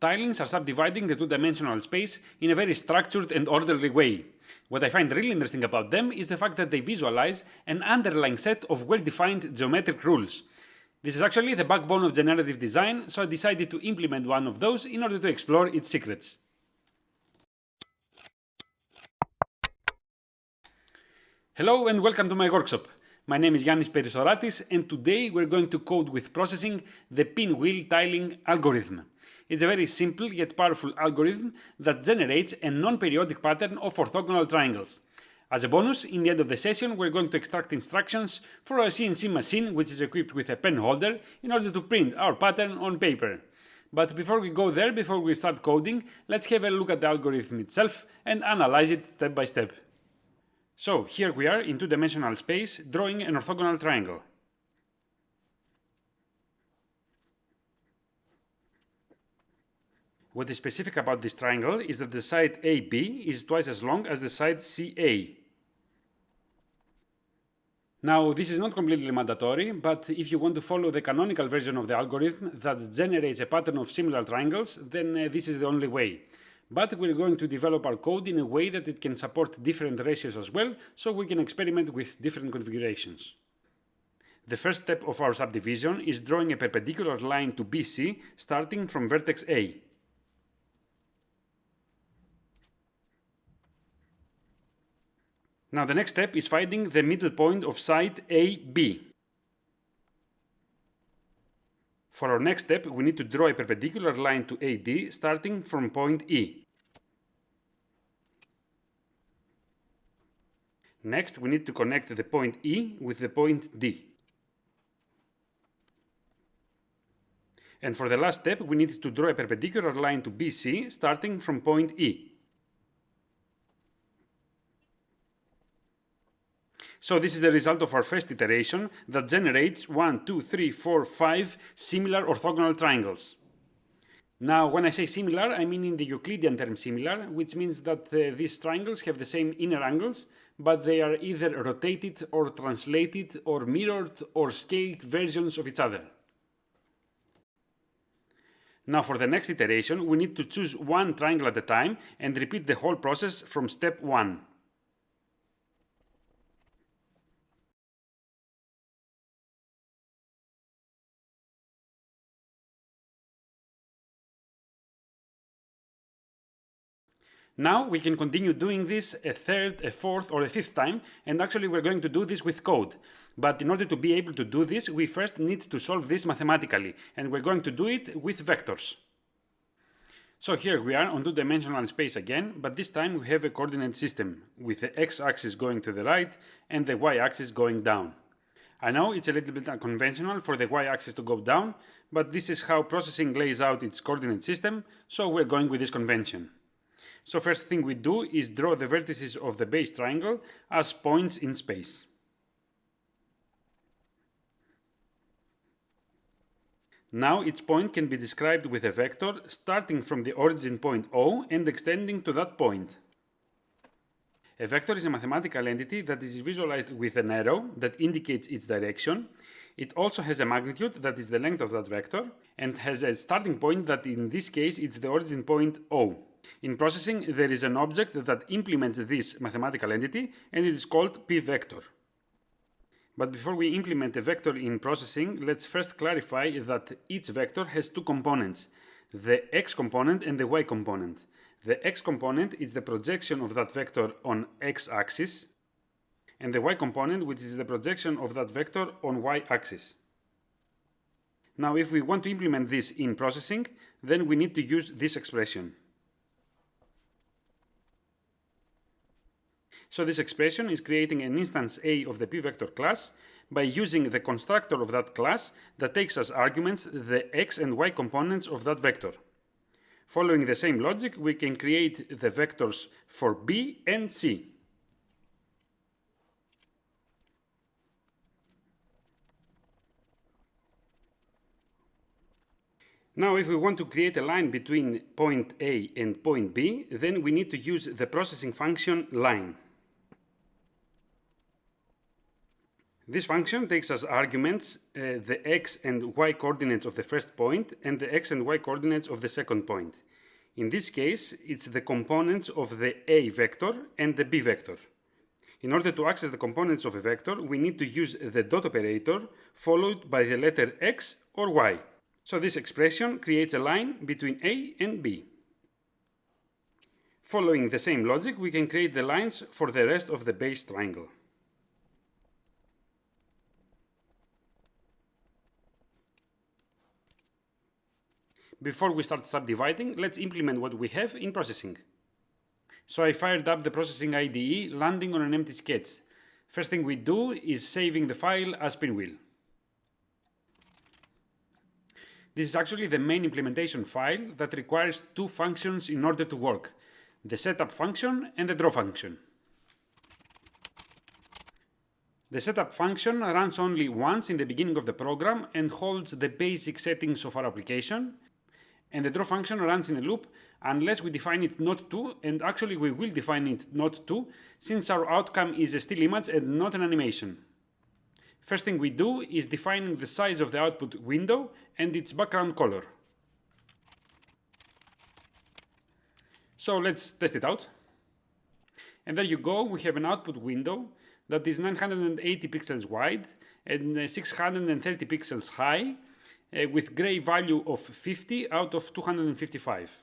Tilings are subdividing the two-dimensional space in a very structured and orderly way. What I find really interesting about them is the fact that they visualize an underlying set of well-defined geometric rules. This is actually the backbone of generative design, so I decided to implement one of those in order to explore its secrets. Hello and welcome to my workshop. My name is Yannis Perisoratis and today we're going to code with processing the Pinwheel Tiling Algorithm. It's a very simple yet powerful algorithm that generates a non-periodic pattern of orthogonal triangles. As a bonus, in the end of the session, we're going to extract instructions for a CNC machine which is equipped with a pen holder in order to print our pattern on paper. But before we go there, before we start coding, let's have a look at the algorithm itself and analyze it step by step. So here we are in two-dimensional space drawing an orthogonal triangle. What is specific about this triangle is that the side AB is twice as long as the side CA. Now, this is not completely mandatory, but if you want to follow the canonical version of the algorithm that generates a pattern of similar triangles, then this is the only way. But we're going to develop our code in a way that it can support different ratios as well, so we can experiment with different configurations. The first step of our subdivision is drawing a perpendicular line to BC starting from vertex A. Now the next step is finding the middle point of side AB. For our next step, we need to draw a perpendicular line to AD starting from point E. Next, we need to connect the point E with the point D. And for the last step, we need to draw a perpendicular line to BC starting from point E. So this is the result of our first iteration that generates 1, 2, 3, 4, 5 similar orthogonal triangles. Now, when I say similar, I mean in the Euclidean term similar, which means that these triangles have the same inner angles, but they are either rotated or translated or mirrored or scaled versions of each other. Now for the next iteration, we need to choose one triangle at a time and repeat the whole process from step 1. Now we can continue doing this a third, a fourth, or a fifth time, and actually we're going to do this with code. But in order to be able to do this, we first need to solve this mathematically, and we're going to do it with vectors. So here we are on two-dimensional space again, but this time we have a coordinate system, with the x-axis going to the right and the y-axis going down. I know it's a little bit unconventional for the y-axis to go down, but this is how processing lays out its coordinate system, so we're going with this convention. So first thing we do is draw the vertices of the base triangle as points in space. Now each point can be described with a vector starting from the origin point O and extending to that point. A vector is a mathematical entity that is visualized with an arrow that indicates its direction. It also has a magnitude that is the length of that vector and has a starting point that in this case is the origin point O. In processing, there is an object that implements this mathematical entity and it is called p-vector. But before we implement a vector in processing, let's first clarify that each vector has two components, the x component and the y component. The x component is the projection of that vector on x-axis, and the y component, which is the projection of that vector on y-axis. Now, if we want to implement this in processing, then we need to use this expression. So this expression is creating an instance A of the p-vector class by using the constructor of that class that takes as arguments the x and y components of that vector. Following the same logic, we can create the vectors for B and C. Now, if we want to create a line between point A and point B, then we need to use the processing function line. This function takes as arguments the x and y coordinates of the first point and the x and y coordinates of the second point. In this case, it's the components of the a vector and the b vector. In order to access the components of a vector, we need to use the dot operator followed by the letter x or y. So this expression creates a line between a and b. Following the same logic, we can create the lines for the rest of the base triangle. Before we start subdividing, let's implement what we have in processing. So I fired up the processing IDE, landing on an empty sketch. First thing we do is saving the file as Pinwheel. This is actually the main implementation file that requires two functions in order to work: the setup function and the draw function. The setup function runs only once in the beginning of the program and holds the basic settings of our application. And the draw function runs in a loop unless we define it not to, and actually we will define it not to, since our outcome is a still image and not an animation. First thing we do is defining the size of the output window and its background color. So let's test it out. And there you go, we have an output window that is 980 pixels wide and 630 pixels high, with gray value of 50 out of 255.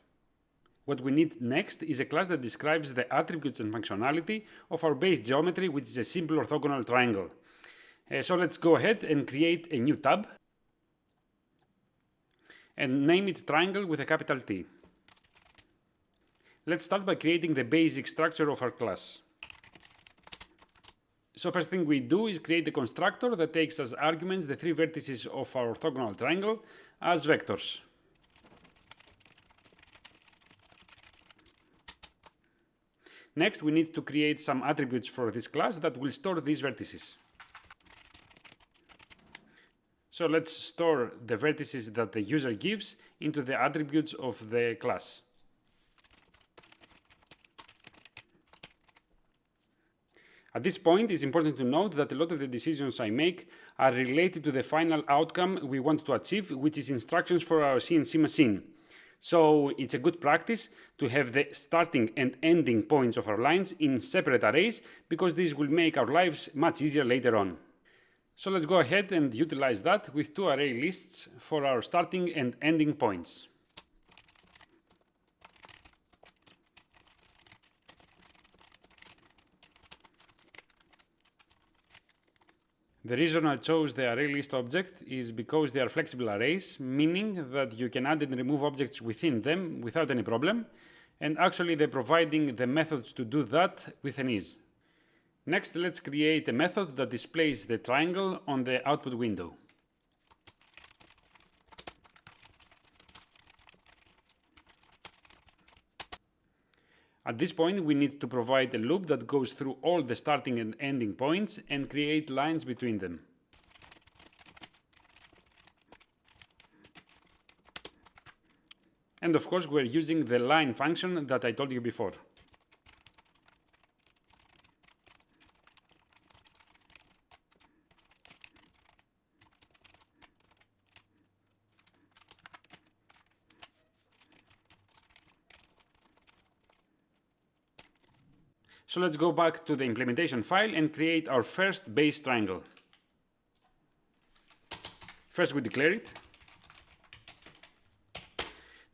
What we need next is a class that describes the attributes and functionality of our base geometry, which is a simple orthogonal triangle. So let's go ahead and create a new tab and name it triangle with a capital T. Let's start by creating the basic structure of our class. So first thing we do is create a constructor that takes as arguments the three vertices of our orthogonal triangle as vectors. Next, we need to create some attributes for this class that will store these vertices. So let's store the vertices that the user gives into the attributes of the class. At this point, it's important to note that a lot of the decisions I make are related to the final outcome we want to achieve, which is instructions for our CNC machine. So it's a good practice to have the starting and ending points of our lines in separate arrays, because this will make our lives much easier later on. So let's go ahead and utilize that with two array lists for our starting and ending points. The reason I chose the array list object is because they are flexible arrays, meaning that you can add and remove objects within them without any problem, and actually they're providing the methods to do that with an ease. Next, let's create a method that displays the triangle on the output window. At this point, we need to provide a loop that goes through all the starting and ending points and create lines between them. And of course, we're using the line function that I told you before. So let's go back to the implementation file and create our first base triangle. First we declare it.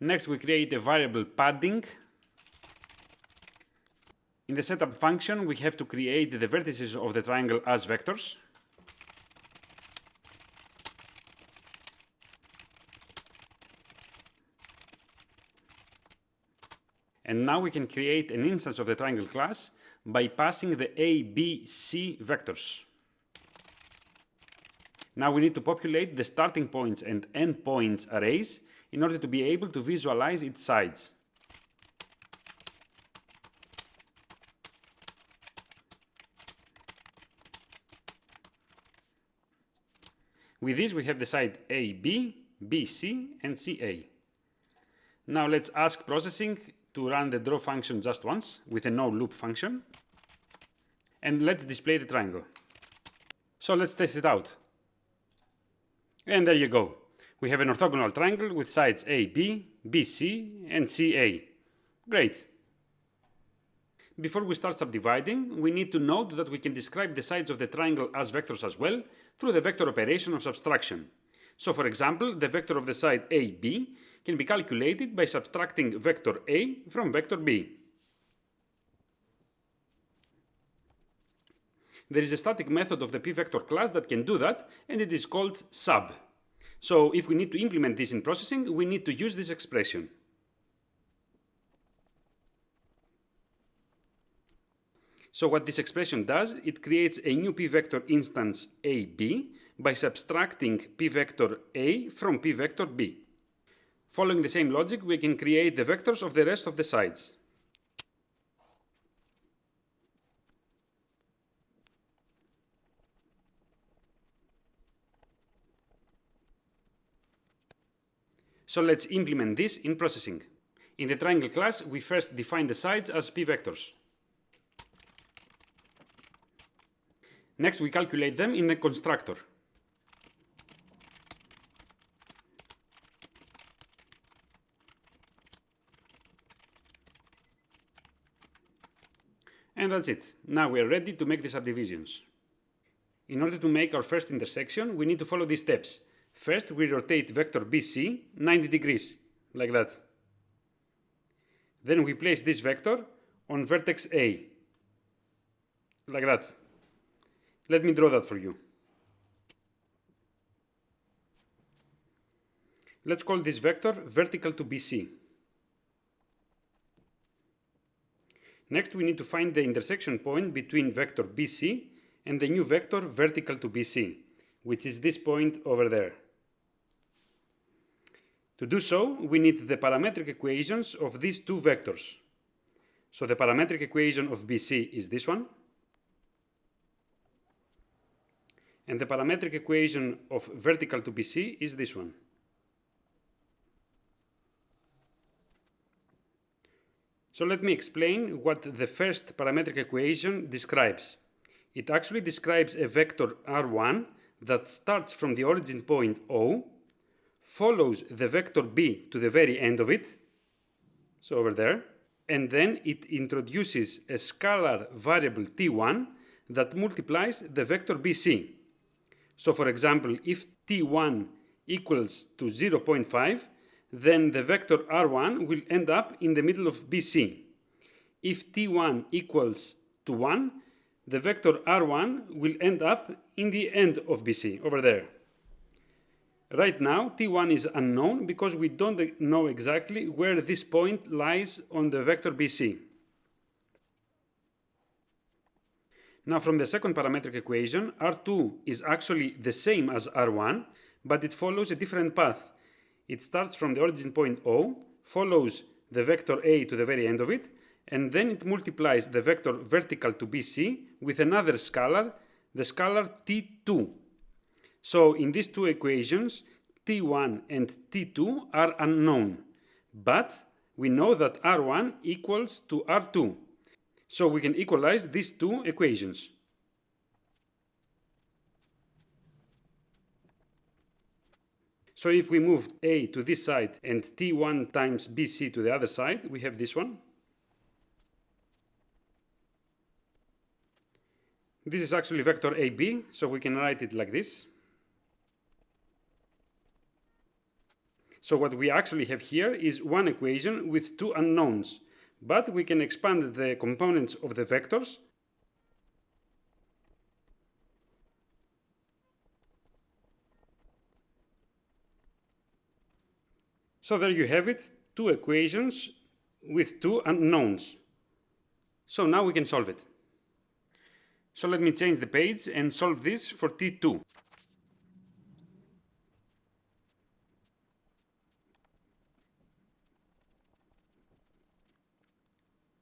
Next we create a variable padding. In the setup function we have to create the vertices of the triangle as vectors. And now we can create an instance of the triangle class by passing the A, B, C vectors. Now we need to populate the starting points and end points arrays in order to be able to visualize its sides. With this we have the side AB, BC and CA. Now let's ask processing to run the draw function just once with a no loop function. And let's display the triangle. So let's test it out. And there you go. We have an orthogonal triangle with sides AB, BC, and CA. Great. Before we start subdividing, we need to note that we can describe the sides of the triangle as vectors as well through the vector operation of subtraction. So for example, the vector of the side AB can be calculated by subtracting vector A from vector B. There is a static method of the p-vector class that can do that, and it is called sub. So if we need to implement this in processing, we need to use this expression. So what this expression does, it creates a new p-vector instance AB by subtracting p-vector A from p-vector B. Following the same logic, we can create the vectors of the rest of the sides. So let's implement this in processing. In the triangle class, we first define the sides as p-vectors. Next, we calculate them in the constructor. And that's it. Now we are ready to make the subdivisions. In order to make our first intersection, we need to follow these steps. First, we rotate vector BC 90 degrees, like that. Then we place this vector on vertex A, like that. Let me draw that for you. Let's call this vector vertical to BC. Next, we need to find the intersection point between vector BC and the new vector vertical to BC, which is this point over there. To do so, we need the parametric equations of these two vectors. So the parametric equation of BC is this one, and the parametric equation of vertical to BC is this one. So let me explain what the first parametric equation describes. It actually describes a vector R1 that starts from the origin point O, follows the vector B to the very end of it, so over there, and then it introduces a scalar variable T1 that multiplies the vector BC. So for example, if T1 equals to 0.5, then the vector R1 will end up in the middle of BC. If T1 equals to 1, the vector R1 will end up in the end of BC, over there. Right now, T1 is unknown because we don't know exactly where this point lies on the vector BC. Now from the second parametric equation, R2 is actually the same as R1, but it follows a different path. It starts from the origin point O, follows the vector A to the very end of it, and then it multiplies the vector vertical to BC with another scalar, the scalar T2. So in these two equations, T1 and T2 are unknown, but we know that R1 equals to R2. So we can equalize these two equations. So if we move A to this side and T1 times BC to the other side, we have this one. This is actually vector AB, so we can write it like this. So what we actually have here is one equation with two unknowns, but we can expand the components of the vectors. So there you have it, two equations with two unknowns. So now we can solve it. So let me change the page and solve this for T2.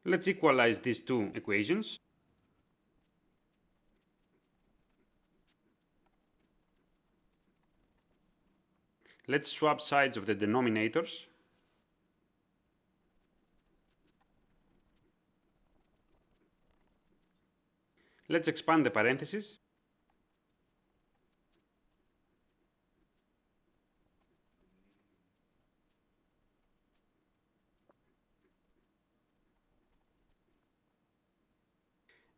Let's equalize these two equations. Let's swap sides of the denominators. Let's expand the parentheses.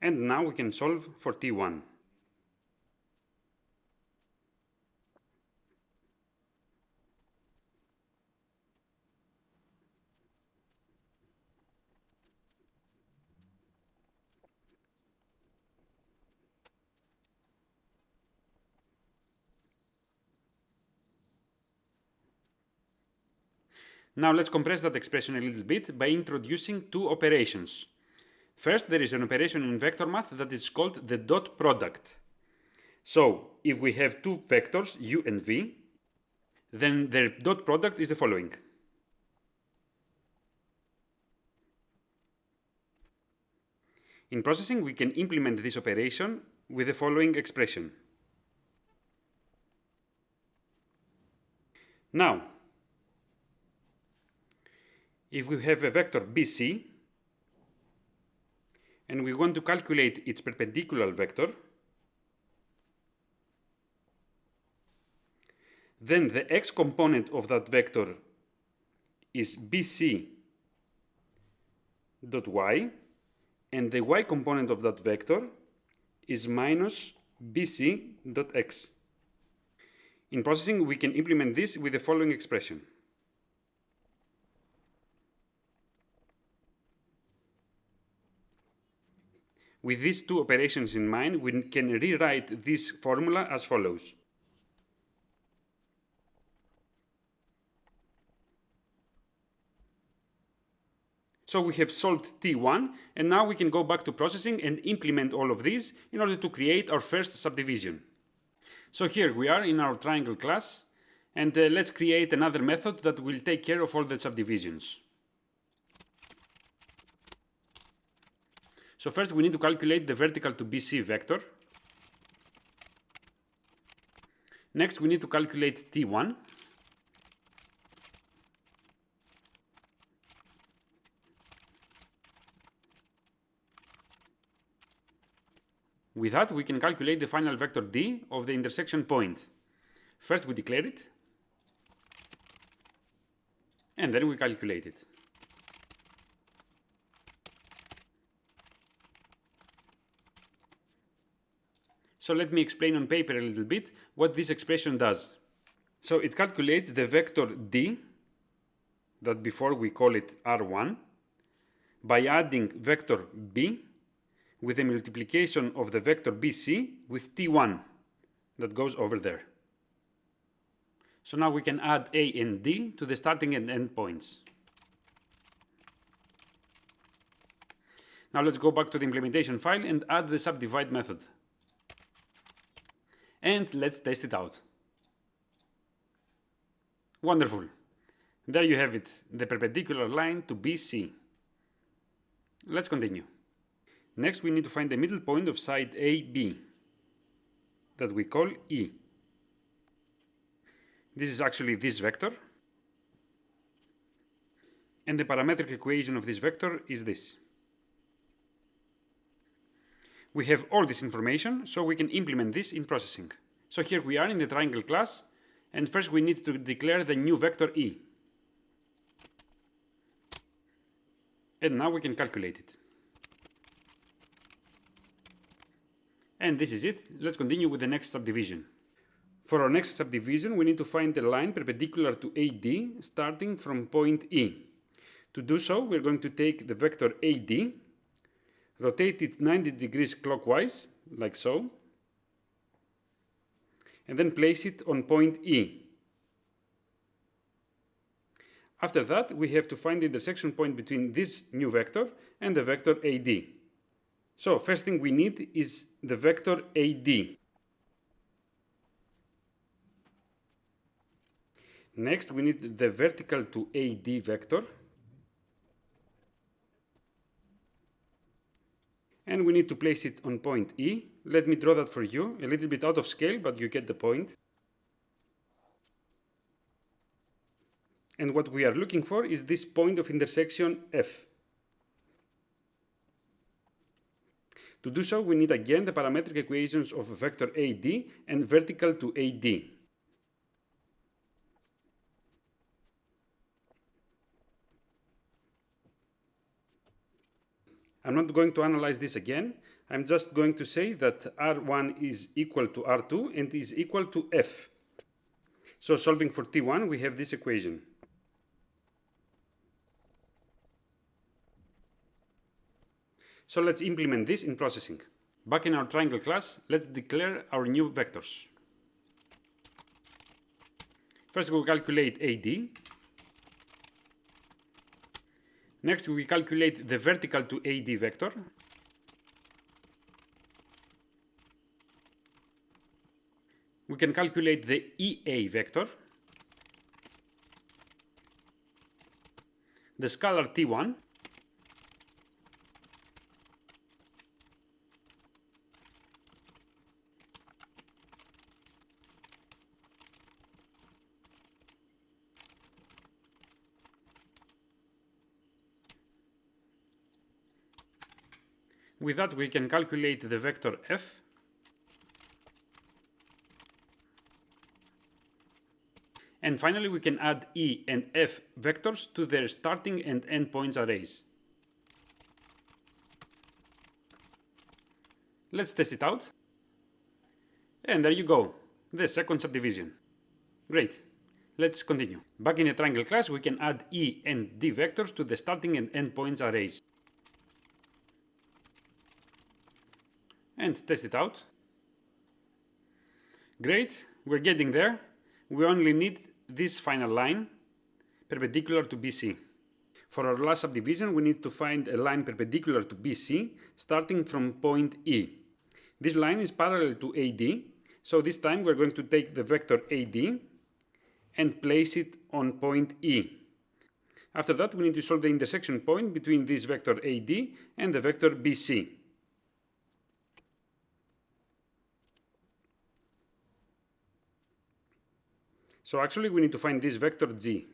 And now we can solve for T1. Now let's compress that expression a little bit by introducing two operations. First, there is an operation in vector math that is called the dot product. So, if we have two vectors, u and v, then their dot product is the following. In processing, we can implement this operation with the following expression. Now, if we have a vector BC, and we want to calculate its perpendicular vector, then the x component of that vector is BC dot y, and the y component of that vector is minus BC dot x. In processing, we can implement this with the following expression. With these two operations in mind, we can rewrite this formula as follows. So we have solved T1, and now we can go back to processing and implement all of these in order to create our first subdivision. So here we are in our triangle class, and let's create another method that will take care of all the subdivisions. So first we need to calculate the vertical to BC vector. Next we need to calculate T1. With that, we can calculate the final vector D of the intersection point. First we declare it, and then we calculate it. So let me explain on paper a little bit what this expression does. So it calculates the vector D, that before we call it R1, by adding vector B with the multiplication of the vector BC with T1 that goes over there. So now we can add A and D to the starting and end points. Now let's go back to the implementation file and add the subdivide method. And let's test it out. Wonderful. There you have it, the perpendicular line to BC. Let's continue. Next we need to find the middle point of side AB that we call E. This is actually this vector. And the parametric equation of this vector is this. We have all this information, so we can implement this in processing. So here we are in the triangle class, and first we need to declare the new vector E. And now we can calculate it. And this is it. Let's continue with the next subdivision. For our next subdivision, we need to find a line perpendicular to AD starting from point E. To do so, we're going to take the vector AD, rotate it 90 degrees clockwise, like so, and then place it on point E. After that, we have to find the intersection point between this new vector and the vector AD. So, first thing we need is the vector AD. Next, we need the vertical to AD vector. And we need to place it on point E. Let me draw that for you, a little bit out of scale, but you get the point. And what we are looking for is this point of intersection F. To do so, we need again the parametric equations of vector AD and vertical to AD. I'm not going to analyze this again. I'm just going to say that R1 is equal to R2 and is equal to F. So solving for T1, we have this equation. So let's implement this in processing. Back in our triangle class, let's declare our new vectors. First we calculate AD. Next we calculate the vertical to AD vector. We can calculate the EA vector, the scalar T1, with that we can calculate the vector F, and finally we can add E and F vectors to their starting and end points arrays. Let's test it out. And there you go, the second subdivision. Great. Let's continue. Back in the triangle class, we can add E and D vectors to the starting and end points arrays. And test it out. Great, we're getting there. We only need this final line, perpendicular to BC. For our last subdivision, we need to find a line perpendicular to BC, starting from point E. This line is parallel to AD, so this time we're going to take the vector AD and place it on point E. After that, we need to solve the intersection point between this vector AD and the vector BC. So actually we need to find this vector G.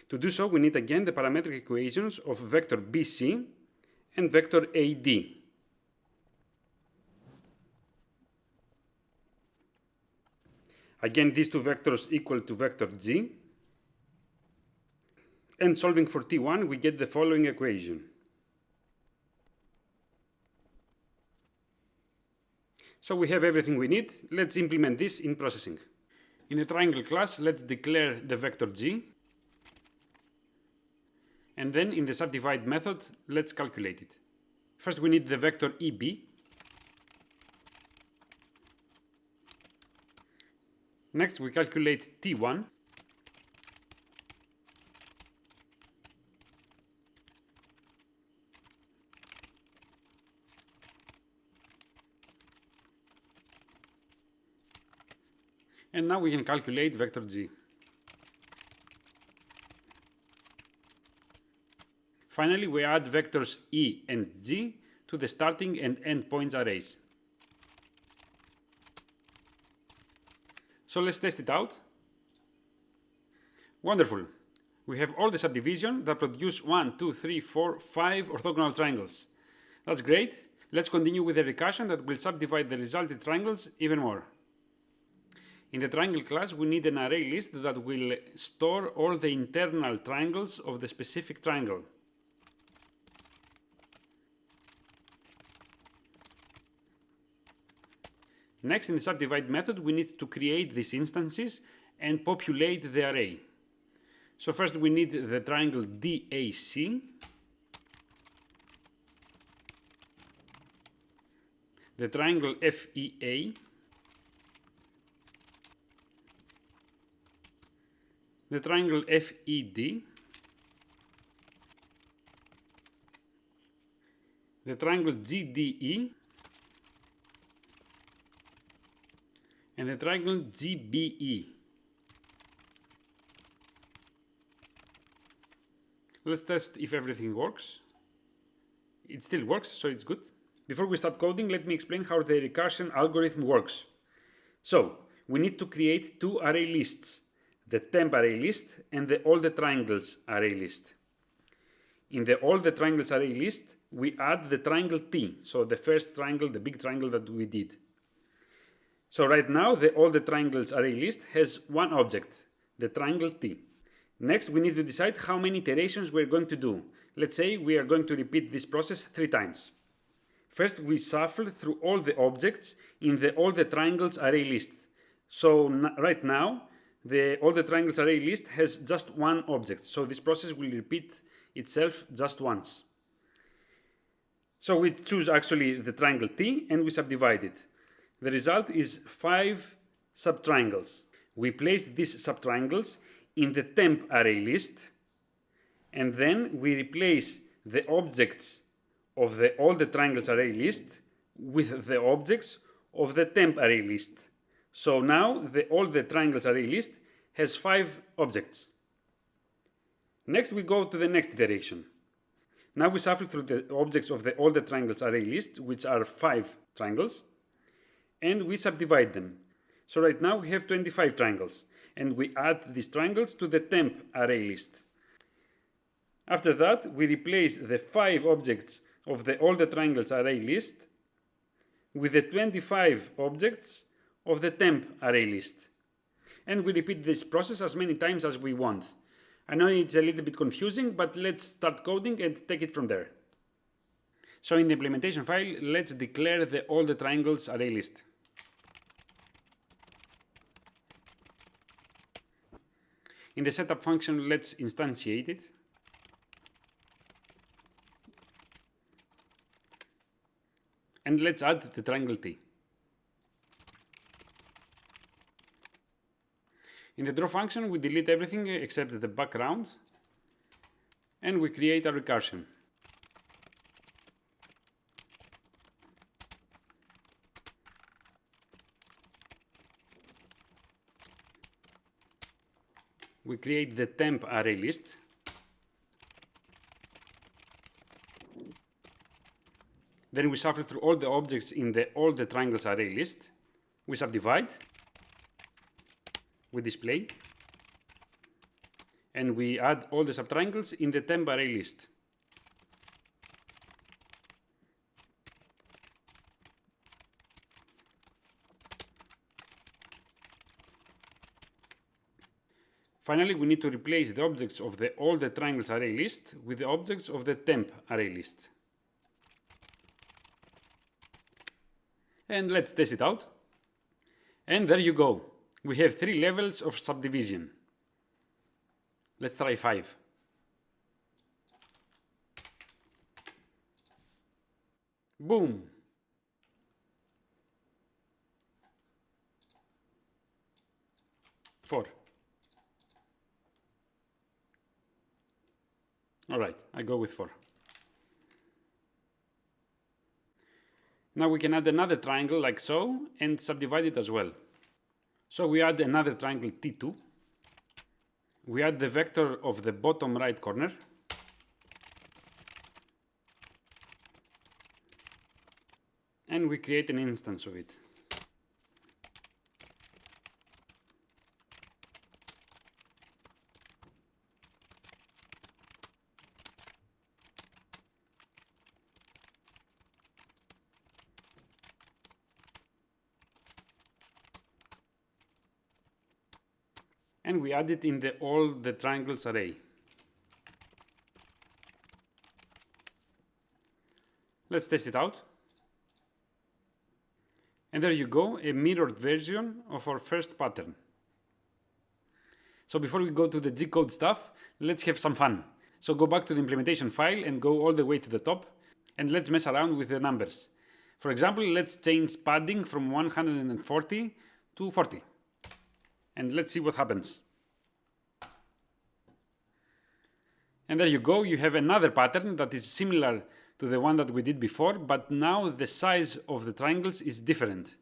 To do so, we need again the parametric equations of vector BC and vector AD. Again, these two vectors equal to vector G. And solving for T1, we get the following equation. So we have everything we need. Let's implement this in processing. In the triangle class, let's declare the vector G. And then in the subdivide method, let's calculate it. First we need the vector EB. Next we calculate T1. And now we can calculate vector G. Finally, we add vectors E and G to the starting and end points arrays. So let's test it out. Wonderful. We have all the subdivision that produce 1, 2, 3, 4, 5 orthogonal triangles. That's great. Let's continue with the recursion that will subdivide the resulted triangles even more. In the triangle class, we need an array list that will store all the internal triangles of the specific triangle. Next, in the subdivide method, we need to create these instances and populate the array. So first we need the triangle DAC, the triangle FEA, the triangle FED, the triangle GDE, and the triangle GBE. Let's test if everything works. It still works, so it's good. Before we start coding, let me explain how the recursion algorithm works. So, we need to create two array lists, the temp array list and the all the triangles array list. In the all the triangles array list, we add the triangle T, so the first triangle, the big triangle that we did. So right now, all the triangles array list has one object, the triangle T. Next, we need to decide how many iterations we're going to do. Let's say we are going to repeat this process 3 times. First, we shuffle through all the objects in the all the triangles array list. So right now, the all the triangles array list has just one object. So this process will repeat itself just once. So we choose actually the triangle T and we subdivide it. The result is 5 subtriangles. We place these subtriangles in the temp array list, and then we replace the objects of all the triangles array list with the objects of the temp array list. So now all the triangles array list has 5 objects. Next, we go to the next iteration. Now we shuffle through the objects of all the triangles array list, which are 5 triangles, and we subdivide them. So right now we have 25 triangles, and we add these triangles to the temp array list. After that, we replace the 5 objects of all the triangles array list with the 25 objects of the temp array list. And we repeat this process as many times as we want. I know it's a little bit confusing, but let's start coding and take it from there. So in the implementation file, let's declare all the triangles array list. In the setup function, let's instantiate it. And let's add the triangle T. In the draw function, we delete everything except the background, and we create a recursion. We create the temp array list. Then we shuffle through all the objects in all the triangles array list. We subdivide. We display. And we add all the subtriangles in the temp array list. Finally, we need to replace the objects of all the triangles array list with the objects of the temp array list. And let's test it out. And there you go. We have 3 levels of subdivision. Let's try 5. Boom! Four. Alright, I go with 4. Now we can add another triangle like so and subdivide it as well. So we add another triangle T2. We add the vector of the bottom right corner. And we create an instance of it. And we add it in all the triangles array. Let's test it out. And there you go, a mirrored version of our first pattern. So before we go to the GCode stuff, let's have some fun. So go back to the implementation file and go all the way to the top, and let's mess around with the numbers. For example, let's change padding from 140 to 40. And let's see what happens. And there you go, you have another pattern that is similar to the one that we did before, but now the size of the triangles is different.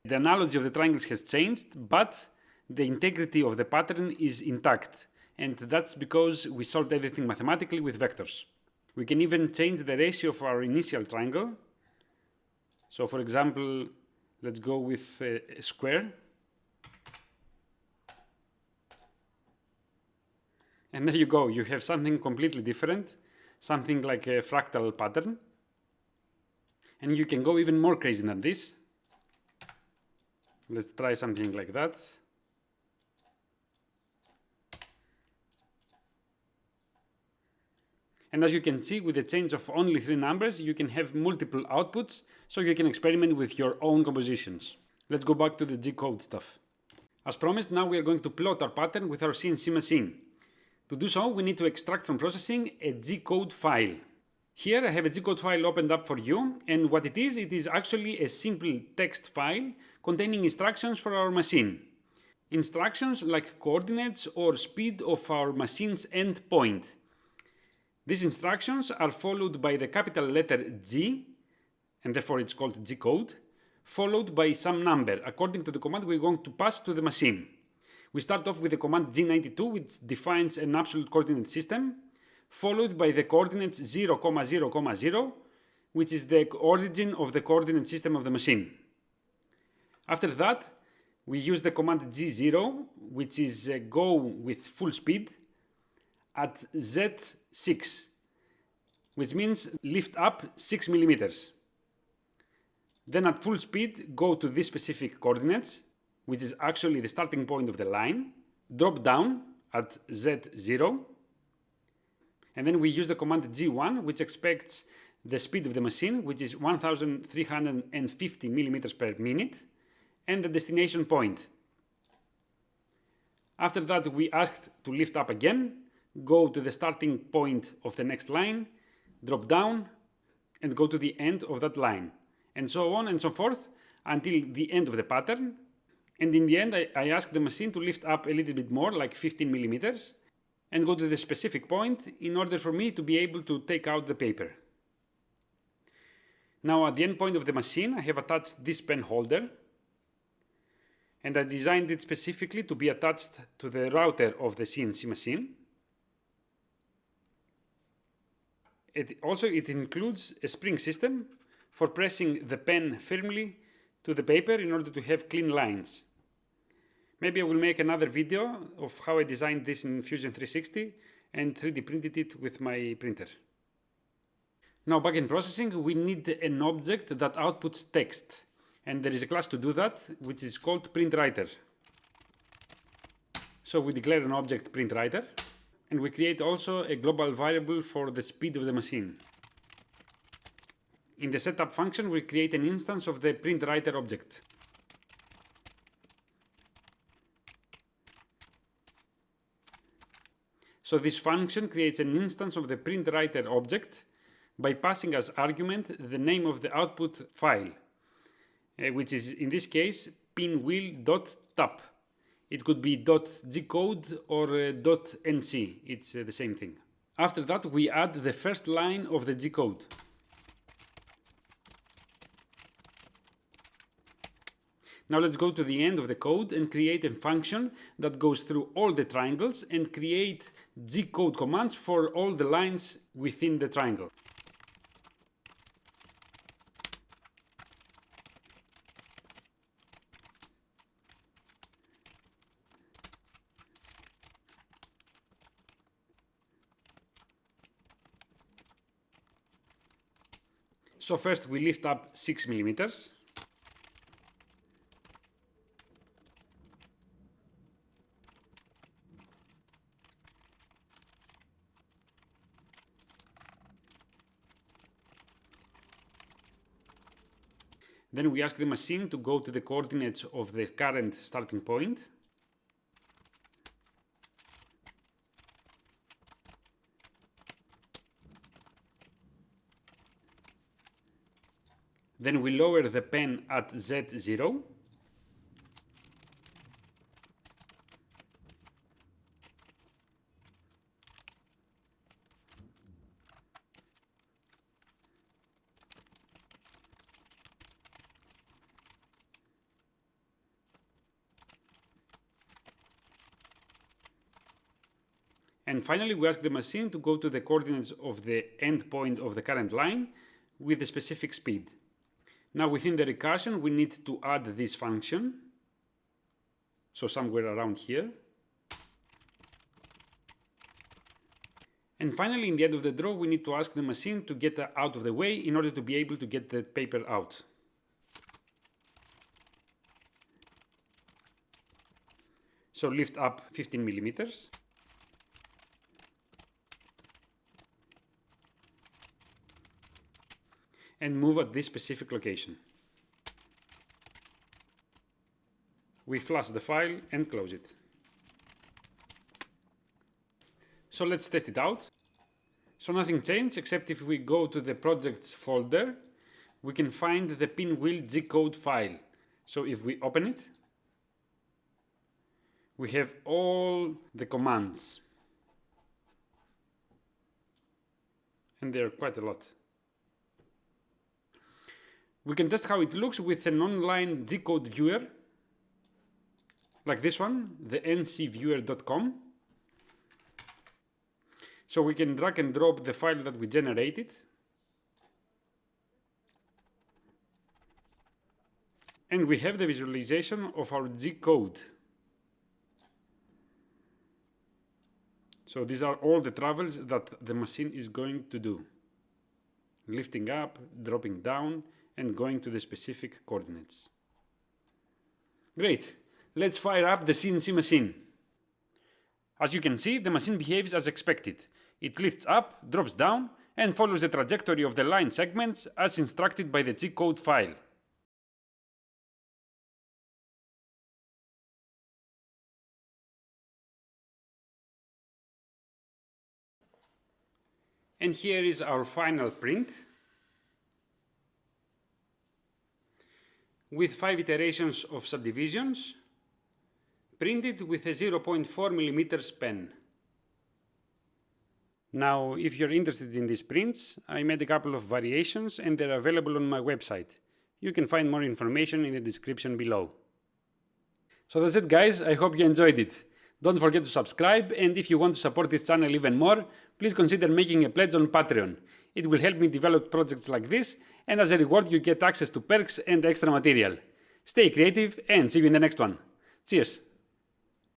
The analogy of the triangles has changed, but the integrity of the pattern is intact. And that's because we solved everything mathematically with vectors. We can even change the ratio of our initial triangle. So for example, let's go with a square. And there you go, you have something completely different, something like a fractal pattern. And you can go even more crazy than this. Let's try something like that. And as you can see, with the change of only 3 numbers, you can have multiple outputs, so you can experiment with your own compositions. Let's go back to the GCode stuff. As promised, now we are going to plot our pattern with our CNC machine. To do so, we need to extract from processing a GCode file. Here I have a GCode file opened up for you, and what it is actually a simple text file containing instructions for our machine. Instructions like coordinates or speed of our machine's end point. These instructions are followed by the capital letter G, and therefore it's called GCode, followed by some number according to the command we're going to pass to the machine. We start off with the command G92, which defines an absolute coordinate system, followed by the coordinates 0, 0, 0, which is the origin of the coordinate system of the machine. After that, we use the command G0, which is go with full speed at Z6, which means lift up 6 millimeters. Then at full speed, go to these specific coordinates, which is actually the starting point of the line, drop down at Z0, and then we use the command G1, which expects the speed of the machine, which is 1350 millimeters per minute, and the destination point. After that, we asked to lift up again, go to the starting point of the next line, drop down, and go to the end of that line, and so on and so forth until the end of the pattern. And in the end, I asked the machine to lift up a little bit more, like 15 millimeters, and go to the specific point in order for me to be able to take out the paper. Now at the end point of the machine, I have attached this pen holder, and I designed it specifically to be attached to the router of the CNC machine. It includes a spring system for pressing the pen firmly to the paper in order to have clean lines. Maybe I will make another video of how I designed this in Fusion 360 and 3D printed it with my printer. Now back in processing, we need an object that outputs text. And there is a class to do that, which is called printWriter. So we declare an object printWriter, and we create also a global variable for the speed of the machine. In the setup function, we create an instance of the printWriter object. So this function creates an instance of the printWriter object by passing as argument the name of the output file, which is in this case pinwheel.tap. It could be .gcode or .nc, it's the same thing. After that, we add the first line of the GCode. Now let's go to the end of the code and create a function that goes through all the triangles and create GCode commands for all the lines within the triangle. So first we lift up 6 millimeters. Then we ask the machine to go to the coordinates of the current starting point. Then we lower the pen at Z0. And finally, we ask the machine to go to the coordinates of the end point of the current line with a specific speed. Now within the recursion, we need to add this function. So somewhere around here. And finally, in the end of the draw, we need to ask the machine to get out of the way in order to be able to get the paper out. So lift up 15 millimeters. and move at this specific location. We flush the file and close it. So let's test it out. So nothing changed, except if we go to the projects folder, we can find the Pinwheel GCode file. So if we open it, we have all the commands. And there are quite a lot. We can test how it looks with an online GCode viewer, like this one, the ncviewer.com. So we can drag and drop the file that we generated. And we have the visualization of our GCode. So these are all the travels that the machine is going to do. Lifting up, dropping down, and going to the specific coordinates. Great. Let's fire up the CNC machine. As you can see, the machine behaves as expected. It lifts up, drops down, and follows the trajectory of the line segments as instructed by the GCode file. And here is our final print, with 5 iterations of subdivisions, printed with a 0.4mm pen. Now, if you're interested in these prints, I made a couple of variations and they're available on my website. You can find more information in the description below. So that's it, guys. I hope you enjoyed it. Don't forget to subscribe, and if you want to support this channel even more, please consider making a pledge on Patreon. It will help me develop projects like this, and as a reward you get access to perks and extra material. Stay creative and see you in the next one. Cheers!